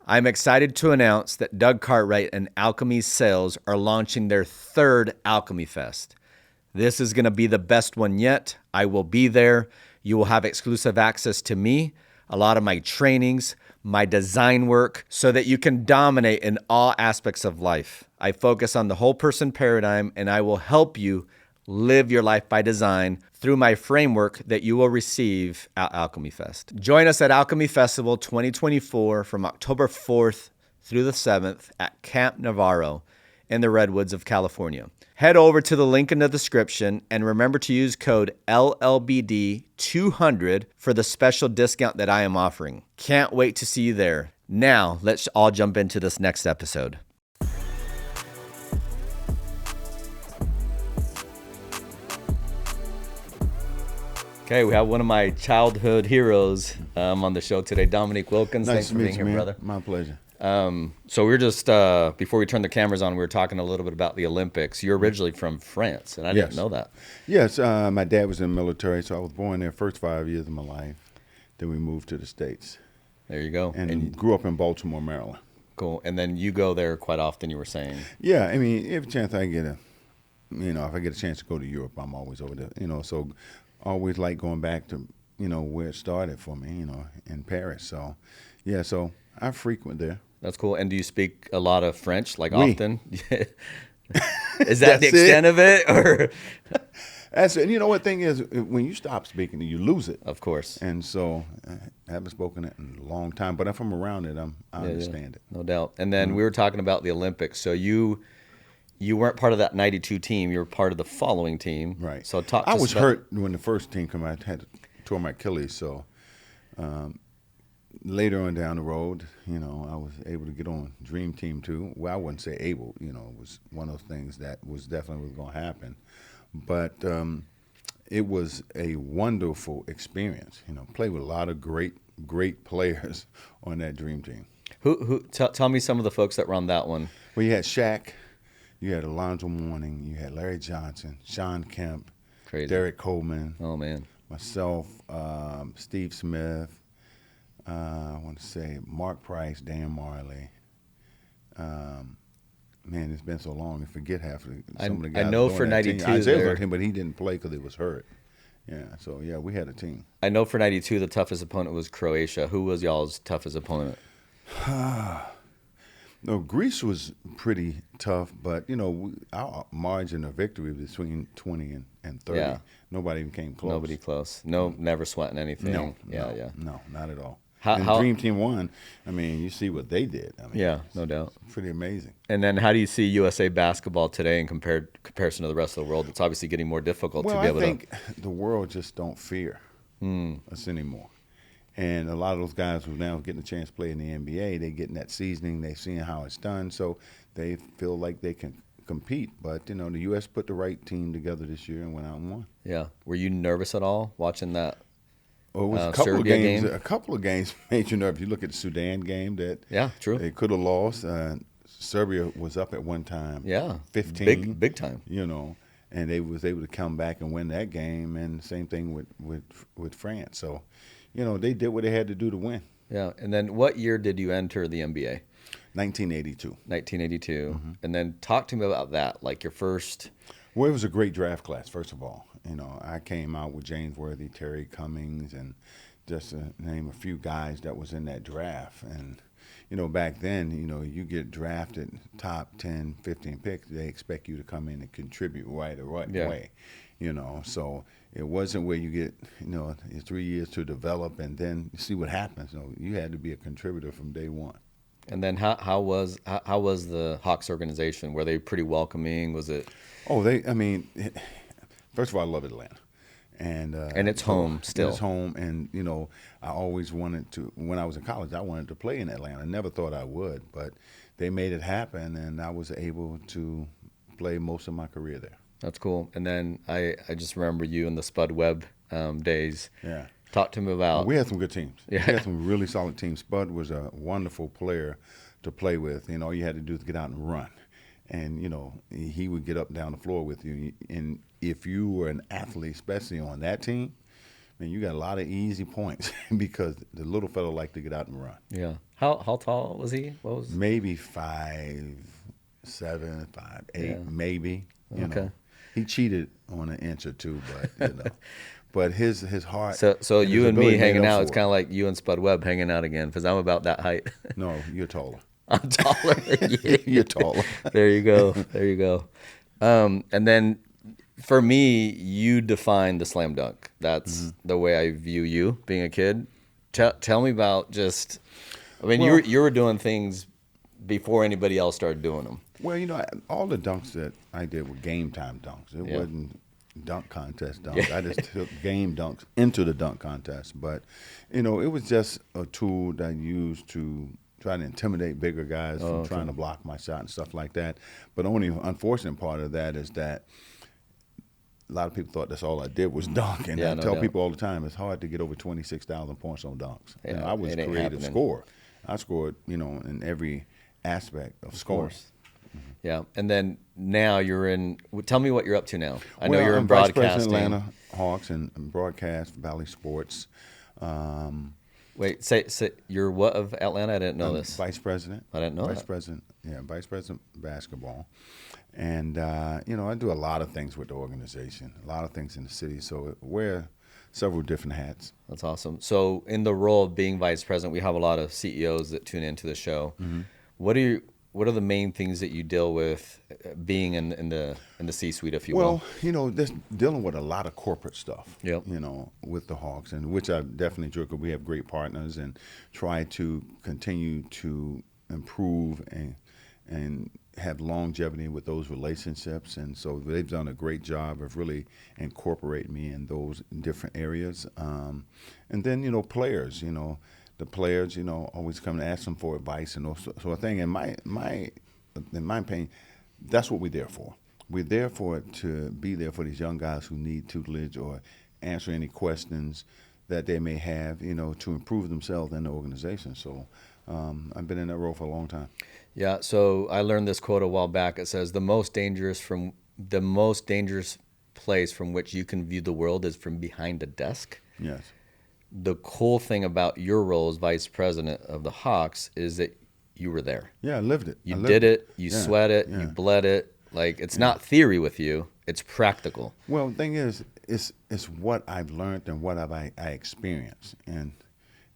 I'm excited to announce that Doug Cartwright and Alchemy Sales are launching their third Alchemy Fest. This is going to be the best one yet. I will be there. You will have exclusive access to me, a lot of my trainings, my design work, so that you can dominate in all aspects of life. I focus on the whole person paradigm, and I will help you live your life by design through my framework that you will receive at Alchemy Fest. Join us at Alchemy Festival 2024 from October 4th through the 7th at Camp Navarro in the Redwoods of California. Head over to the link in the description and remember to use code LLBD200 for the special discount that I am offering. Can't wait to see you there. Now, let's all jump into this next episode. Okay, we have one of my childhood heroes on the show today, Dominique Wilkins. Nice Thanks to for meet being you, here, man. brother. My pleasure. So we were just, before we turned the cameras on, we were talking a little bit about the Olympics. You're originally from France, and I didn't know that. Yes, my dad was in the military, so I was born there first 5 years of my life. Then we moved to the States. There you go. And grew up in Baltimore, Maryland. Cool. And then you go there quite often, you were saying. Yeah, I mean, every chance I get if I get a chance to go to Europe, I'm always over there. So always like going back to, where it started for me, in Paris. So, yeah, so I frequent there. That's cool. And do you speak a lot of French, like Oui. often? Is that the extent of it? Or That's it. What thing is, when you stop speaking, you lose it. Of course. And so I haven't spoken it in a long time, but if I'm around it, I understand it. No doubt. And then we were talking about the Olympics. So you weren't part of that 92 team. You were part of the following team. Right. So talk to I us was about- hurt when the first team came out. I had tore my Achilles, so later on down the road, I was able to get on Dream Team too. Well, I wouldn't say able, it was one of those things that was definitely going to happen. But it was a wonderful experience. Played with a lot of great players on that Dream Team. Tell me some of the folks that were on that one. Well, you had Shaq, you had Alonzo Mourning, you had Larry Johnson, Sean Kemp, Crazy. Derek Coleman. Oh, man. Myself, Steve Smith, I want to say Mark Price, Dan Marley. Man, it's been so long, I forget half of some of the guys. I know on for that 92 team. Isaiah was there- on him, but he didn't play because he was hurt. Yeah, so yeah, we had a team. I know for 92 the toughest opponent was Croatia. Who was y'all's toughest opponent? No, Greece was pretty tough, but our margin of victory was between 20 and 30. Yeah. Nobody even came close. Nobody close. No, never sweating anything. No, Yeah. no, not at all. How- And Dream Team won. I mean, you see what they did. I mean, Yeah, no doubt. it's pretty amazing. And then how do you see USA basketball today in comparison to the rest of the world? It's obviously getting more difficult Well, to be I able think the world just don't fear us anymore. And a lot of those guys who now getting a chance to play in the NBA, they getting that seasoning, they seeing how it's done, so they feel like they can compete. But the U.S. put the right team together this year and went out and won. Yeah. Were you nervous at all watching that? Well, it was a couple Serbia of games. game? A couple of games made you nervous. You look at the Sudan game that Yeah, true. they could have lost. Serbia was up at one time. Yeah. 15. Big time. And they was able to come back and win that game. And same thing with France. So, they did what they had to do to win. Yeah. And then what year did you enter the NBA? 1982. 1982. And then talk to me about that, like your first. Well, it was a great draft class, first of all. I came out with James Worthy, Terry Cummings, and just to name a few guys that was in that draft. And, back then, you get drafted top 10, 15 picks, they expect you to come in and contribute right away. So it wasn't where you get, 3 years to develop and then see what happens. You had to be a contributor from day one. And then how was the Hawks organization? Were they pretty welcoming? Was it? Oh, first of all, I love Atlanta. And it's home still. It's home, and I always wanted to. When I was in college, I wanted to play in Atlanta. I never thought I would, but they made it happen, and I was able to play most of my career there. That's cool. And then I just remember you in the Spud Webb days. Yeah. Talk to me about. We had some good teams. Yeah. We had some really solid teams. Spud was a wonderful player to play with. All you had to do is get out and run. And, he would get up and down the floor with you. And if you were an athlete, especially on that team, man, you got a lot of easy points because the little fellow liked to get out and run. Yeah. How tall was he? What was? Maybe 5'7", 5'8", Yeah. maybe. You Okay. know, he cheated on an inch or two, but you know, but his heart. So and you his and me ability made hanging up out, for it's it. kind of like you and Spud Webb hanging out again because I'm about that height. No, you're taller. I'm taller than you. You're taller. There you go. There you go. And then for me, you define the slam dunk. That's the way I view you being a kid. Tell me about just, I mean, Well- you were doing things before anybody else started doing them. Well, you know, all the dunks that I did were game time dunks. It Yeah. wasn't dunk contest dunks. I just took game dunks into the dunk contest. But, you know, it was just a tool that I used to try to intimidate bigger guys from trying to block my shot and stuff like that. But the only unfortunate part of that is that a lot of people thought that's all I did was dunk. And Yeah, I no tell doubt. people all the time, it's hard to get over 26,000 points on dunks. You Yeah, know, I was it ain't creative happening. scorer. I scored, you know, in every aspect of scoring. course. Yeah. And then now you're in, tell me what you're up to now. I know Well, you're in I'm Vice President broadcasting. Atlanta Hawks and broadcast Valley Sports. Wait, say you're what of Atlanta? I didn't know I'm this. Vice President. I didn't know Vice that. President, yeah, Vice President basketball. And, you know, I do a lot of things with the organization, a lot of things in the city. So wear several different hats. That's awesome. So in the role of being vice president, we have a lot of CEOs that tune into the show. Mm-hmm. What are the main things that you deal with being in the C-suite, if you will? Well, you know, just dealing with a lot of corporate stuff, Yep. you know, with the Hawks, and which I definitely enjoy because we have great partners and try to continue to improve and have longevity with those relationships. And so they've done a great job of really incorporating me in those different areas. And then, you know, players, you know, the players, you know, always come and ask them for advice and those sort of thing. In my opinion, that's what we're there for. We're there to be there for these young guys who need tutelage or answer any questions that they may have, you know, to improve themselves in the organization. So I've been in that role for a long time. Yeah. So I learned this quote a while back. It says the most dangerous place from which you can view the world is from behind a desk. Yes. The cool thing about your role as vice president of the Hawks is that you were there. Yeah, I lived it. You did it. You Yeah, sweat it. yeah. You bled it. Like, it's not theory with you. It's practical. Well, the thing is, it's what I've learned and what I experienced. And,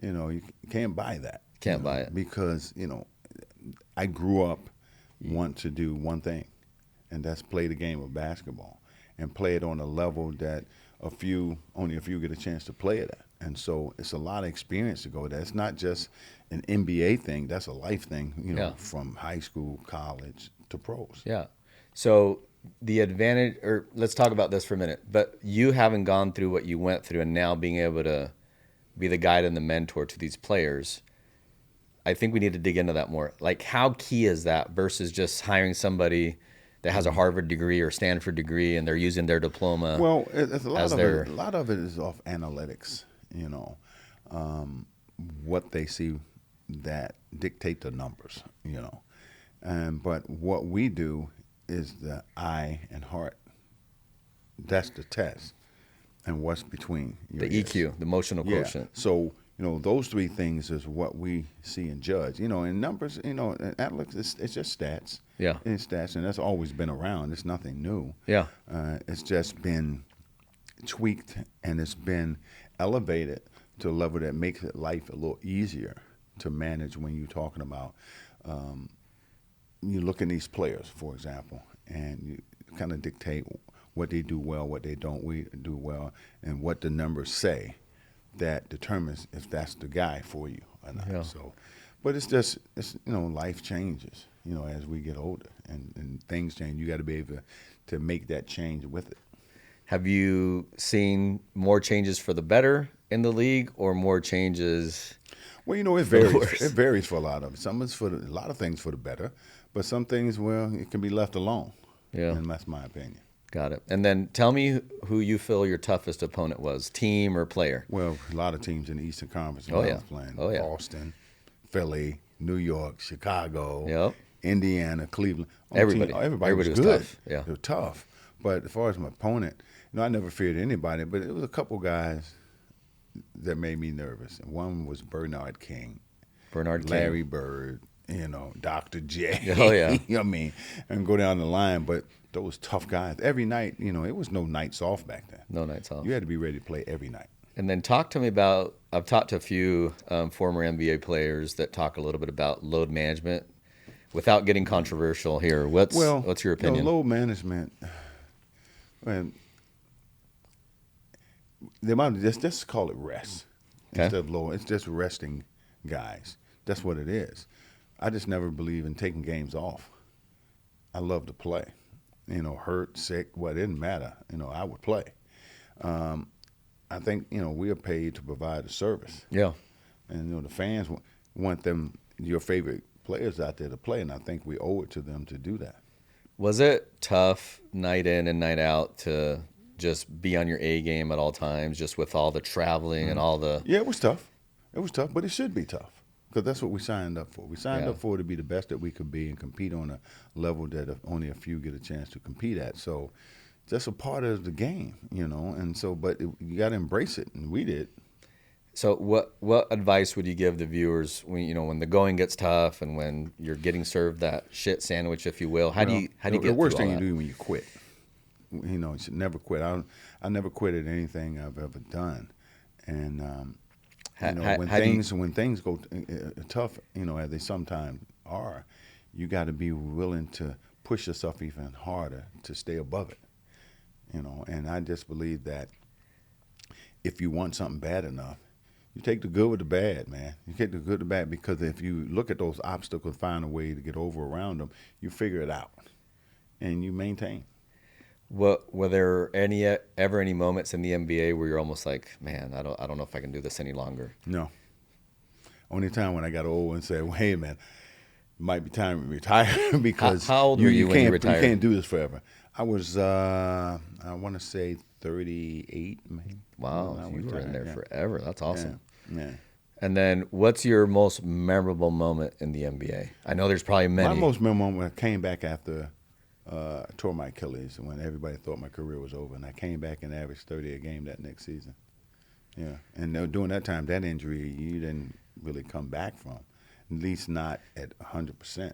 you know, you can't buy that. Can't you know, buy it. Because, you know, I grew up wanting to do one thing, and that's play the game of basketball and play it on a level that only a few get a chance to play it at. And so it's a lot of experience to go there. It's not just an NBA thing. That's a life thing, you know, Yeah. from high school, college to pros. Yeah. So the advantage, or let's talk about this for a minute, but you having gone through what you went through and now being able to be the guide and the mentor to these players, I think we need to dig into that more. Like, how key is that versus just hiring somebody that has a Harvard degree or Stanford degree and they're using their diploma? Well, it's a as lot of their- it. A lot of it is off analytics. You know, what they see that dictate the numbers. You know, but what we do is the eye and heart. That's the test, and what's between your the ears. EQ, the emotional Yeah. quotient. So, you know, those three things is what we see and judge. You know, in numbers, you know, in analytics, it's just stats. Yeah. It's stats, and that's always been around. It's nothing new. Yeah. It's just been tweaked, and it's been elevated to a level that makes it life a little easier to manage when you're talking about. You look at these players, for example, and you kind of dictate what they do well, what they don't do well, and what the numbers say. That determines if that's the guy for you or not. Yeah. So, but it's you know, life changes, you know, as we get older and things change. You got to be able to make that change with it. Have you seen more changes for the better in the league or more changes? Well, you know, it the varies. worse. It varies for a lot of it. Some is a lot of things for the better, but some things, well, it can be left alone. Yeah. And that's my opinion. Got it. And then tell me who you feel your toughest opponent was, team or player. Well, a lot of teams in the Eastern Conference Oh, when I yeah. was playing. Oh, yeah. Boston, Philly, New York, Chicago, Yep. Indiana, Cleveland. Everybody. Everybody was was good. tough. Yeah. They were tough. But as far as my opponent, you know, I never feared anybody, but it was a couple guys that made me nervous. And one was Bernard King, Bernard Larry King. Bird, Dr. J. Oh, yeah. I mean, and go down the line. But those tough guys, every night, it was no nights off back then. No nights off. You had to be ready to play every night. And then talk to me about, I've talked to a few former NBA players that talk a little bit about load management without getting controversial here. What's your opinion? Load management, man, they might just call it rest instead of load. It's just resting guys. That's what it is. I just never believe in taking games off. I love to play. Hurt, sick, it didn't matter. I would play. I think, we are paid to provide a service. Yeah. And, the fans want your favorite players out there to play, and I think we owe it to them to do that. Was it tough night in and night out to just be on your A game at all times, just with all the traveling and all the... Yeah, it was tough. It was tough, but it should be tough because that's what we signed up for. We signed up for to be the best that we could be and compete on a level that only a few get a chance to compete at. So that's a part of the game, and so, but you got to embrace it, and we did. So what advice would you give the viewers when the going gets tough and when you're getting served that shit sandwich, if you will? How do you get the worst through thing all you do when you quit? You should never quit. I never quit at anything I've ever done, and when things go tough, as they sometimes are, you got to be willing to push yourself even harder to stay above it. And I just believe that if you want something bad enough, you take the good with the bad, man. You take the good with the bad, because if you look at those obstacles, find a way to get over around them, you figure it out, and you maintain. Were there ever any moments in the NBA where you're almost like, man, I don't know if I can do this any longer? No. Only time when I got old and said, well, hey, man, it might be time to retire because how old were you when you retired? You can't do this forever. I was, I want to say 38, maybe. Wow, you were in there forever. That's awesome. Yeah. And then what's your most memorable moment in the NBA? I know there's probably many. My most memorable moment came back after I tore my Achilles, when everybody thought my career was over, and I came back and averaged 30 a game that next season. Yeah, and during that time, that injury you didn't really come back from, at least not at 100%.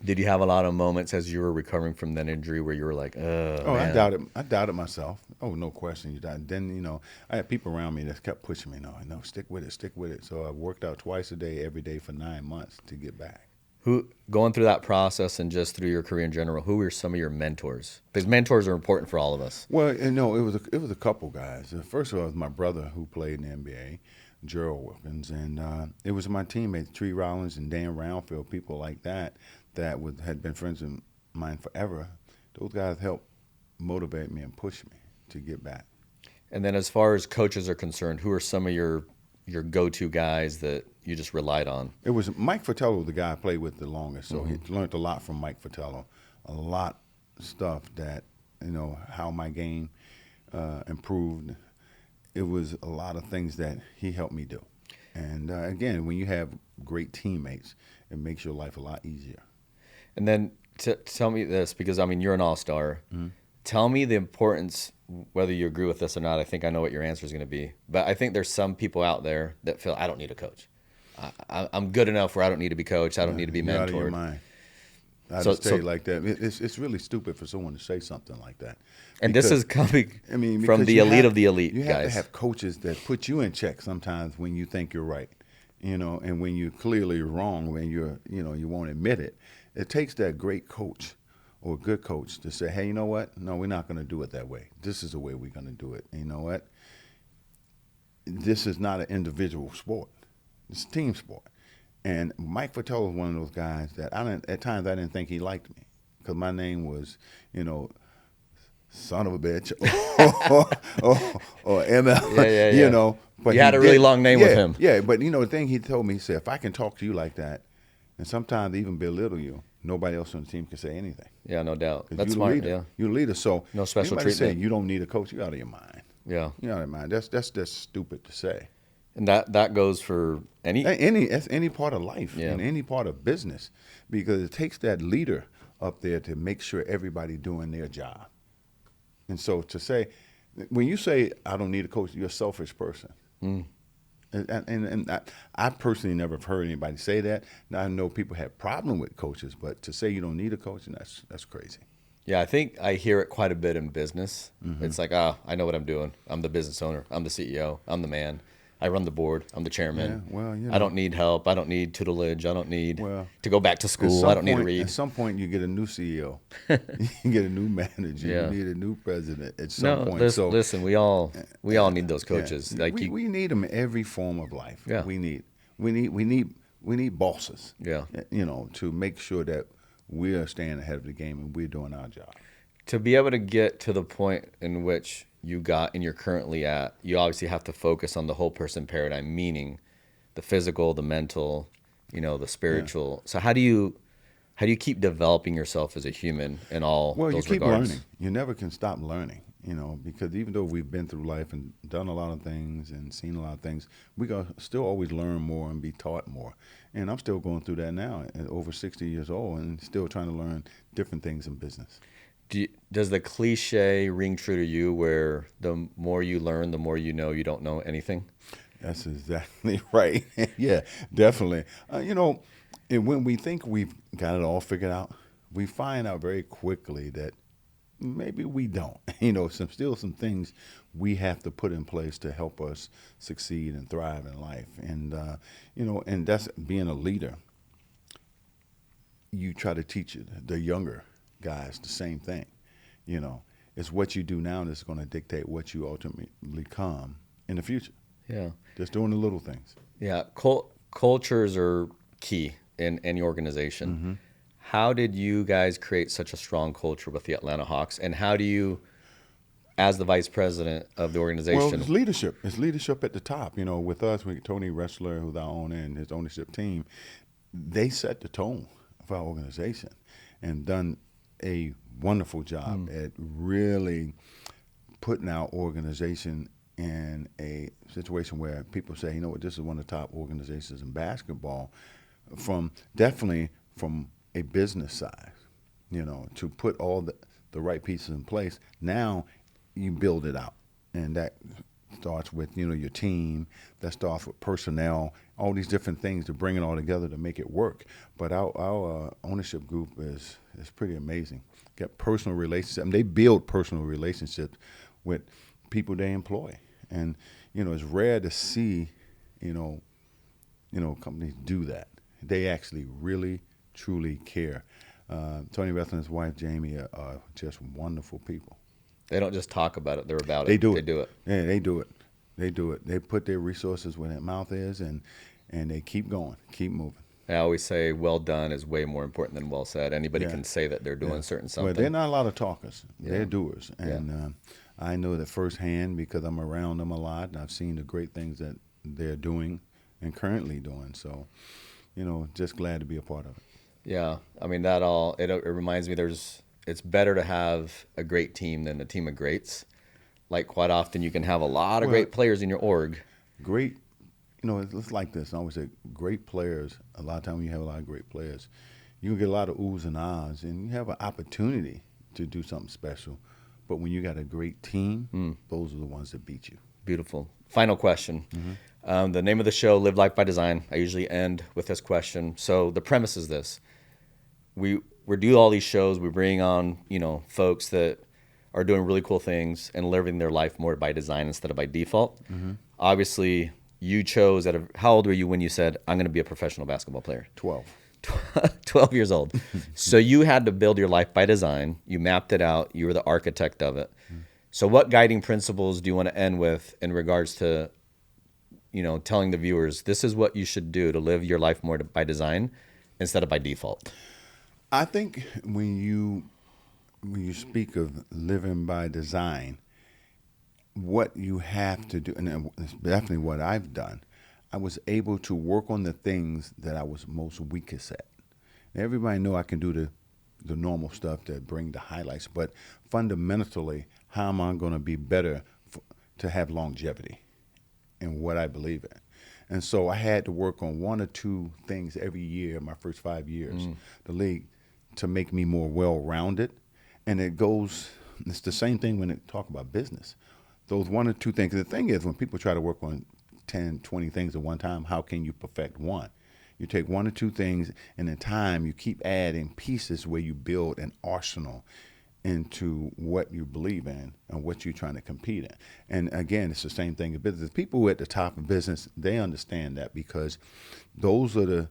Did you have a lot of moments as you were recovering from that injury where you were like, oh, man. I doubted myself. Oh, no question. Then, I had people around me that kept pushing me. No, stick with it. So I worked out twice a day, every day for 9 months to get back. Who, going through that process and just through your career in general, who were some of your mentors? Because mentors are important for all of us. Well, it was a couple guys. First of all, it was my brother who played in the NBA, Gerald Wilkins, and it was my teammates, Tree Rollins and Dan Roundfield, people like that had been friends of mine forever. Those guys helped motivate me and push me to get back. And then as far as coaches are concerned, who are some of your go-to guys that you just relied on? It was Mike Fratello, the guy I played with the longest, so he learned a lot from Mike Fratello, a lot of stuff that, how my game improved. It was a lot of things that he helped me do. And again, when you have great teammates, it makes your life a lot easier. And then tell me this, because, you're an all-star. Mm-hmm. Tell me the importance, whether you agree with this or not. I think I know what your answer is going to be. But I think there's some people out there that feel, I don't need a coach. I'm good enough where I don't need to be coached. I don't need to be mentored. Out of your mind. I just tell you like that. It's really stupid for someone to say something like that. And this is coming from the elite of the elite, you guys. have to have coaches that put you in check sometimes when you think you're right, and when you're clearly wrong, when you won't admit it. It takes that great coach or a good coach to say, hey, you know what? No, we're not going to do it that way. This is the way we're going to do it. And you know what? This is not an individual sport. It's a team sport. And Mike Fratello was one of those guys that at times I didn't think he liked me because my name was, son of a bitch or ML, But you had a really long name with him. Yeah, but the thing he told me, he said, if I can talk to you like that, and sometimes even belittle you, nobody else on the team can say anything. Yeah, no doubt. That's smart. Yeah, you're the leader. So no special treatment. Saying you don't need a coach, you're out of your mind. Yeah, you're out of your mind. That's just stupid to say. And that goes for any part of life and any part of business, because it takes that leader up there to make sure everybody doing their job. And so to say, when you say I don't need a coach, you're a selfish person. I personally never have heard anybody say that. Now, I know people have problem with coaches, but to say you don't need a coach, and that's crazy. Yeah, I think I hear it quite a bit in business. It's like, I know what I'm doing. I'm the business owner. I'm the CEO. I'm the man. I run the board. I'm the chairman. Yeah, well, I don't need help. I don't need tutelage. I don't need Well, to go back to school. I don't need to read. At some point, you get a new CEO, you get a new manager, Yeah. you need a new president. At some point, Listen, we all need those coaches. yeah, we need them in every form of life. Yeah. We need bosses. Yeah. To make sure that we are staying ahead of the game and we're doing our job. To be able to get to the point in which you got and you're currently at, you obviously have to focus on the whole person paradigm, meaning the physical, the mental, the spiritual. So how do you keep developing yourself as a human in all Well, those you keep regards? learning. You never can stop learning, because even though we've been through life and done a lot of things and seen a lot of things, we got still always learn more and be taught more. And I'm still going through that now at over 60 years old and still trying to learn different things in business. Does the cliche ring true to you where the more you learn, the more you know you don't know anything? That's exactly right. Yeah, definitely. And when we think we've got it all figured out, we find out very quickly that maybe we don't. Some things we have to put in place to help us succeed and thrive in life. And and that's being a leader. You try to teach the younger guys the same thing. It's what you do now that's going to dictate what you ultimately become in the future. Yeah. Just doing the little things. Yeah. Cultures are key in any organization. How did you guys create such a strong culture with the Atlanta Hawks? And how do you, as the vice president of the organization? Well, it's leadership. It's leadership at the top. With us, Tony Ressler, who's our owner, and his ownership team, they set the tone of our organization and done a wonderful job at really putting our organization in a situation where people say, this is one of the top organizations in basketball, definitely from a business side, to put all the right pieces in place. Now you build it out, and that starts with, your team, that starts with personnel, all these different things to bring it all together to make it work. But our ownership group is pretty amazing. Got personal relationships. They build personal relationships with people they employ. And, it's rare to see, companies do that. They actually really, truly care. Tony Ressler and his wife, Jamie, are just wonderful people. They don't just talk about it; they're about it. They do it. They do it. Yeah, they do it. They do it. They put their resources where their mouth is, and they keep going, keep moving. I always say, well done is way more important than well said. Anybody Yeah. can say that they're doing certain something. Well, they're not a lot of talkers. Yeah. They're doers. And I know that firsthand because I'm around them a lot, and I've seen the great things that they're doing and currently doing. So, just glad to be a part of it. Yeah, I mean it reminds me it's better to have a great team than a team of greats. Like quite often you can have a lot of great players in your org. Great, it's like this. I always say great players, a lot of times when you have a lot of great players, you can get a lot of oohs and ahs and you have an opportunity to do something special. But when you got a great team, those are the ones that beat you. Beautiful. Final question. The name of the show, Live Life by Design. I usually end with this question. So the premise is this. We do all these shows. We bring on, folks that are doing really cool things and living their life more by design instead of by default. Obviously, you chose how old were you when you said, I'm going to be a professional basketball player? 12. 12 years old. So you had to build your life by design. You mapped it out. You were the architect of it. So what guiding principles do you want to end with in regards to, telling the viewers, this is what you should do to live your life more by design instead of by default? I think when you speak of living by design, what you have to do, and it's definitely what I've done, I was able to work on the things that I was most weakest at. Everybody know I can do the normal stuff that bring the highlights, but fundamentally, how am I going to be better to have longevity in what I believe in? And so I had to work on one or two things every year, my first 5 years, the league, to make me more well-rounded. And it's the same thing when they talk about business. Those one or two things. The thing is, when people try to work on 10, 20 things at one time. How can you perfect one? You take one or two things, and in time, you keep adding pieces where you build an arsenal into what you believe in and what you're trying to compete in. And again, it's the same thing in business. People who are at the top of business, they understand that because those are the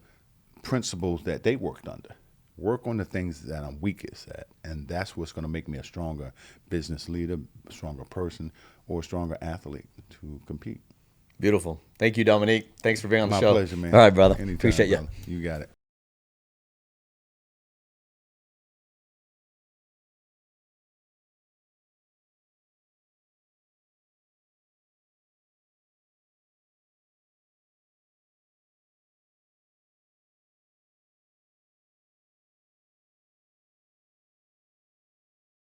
principles that they worked under. Work on the things that I'm weakest at, and that's what's going to make me a stronger business leader, a stronger person, or a stronger athlete to compete. Beautiful. Thank you, Dominique. Thanks for being on the show. My pleasure, man. All right, brother. Anytime, Appreciate you. brother. You got it.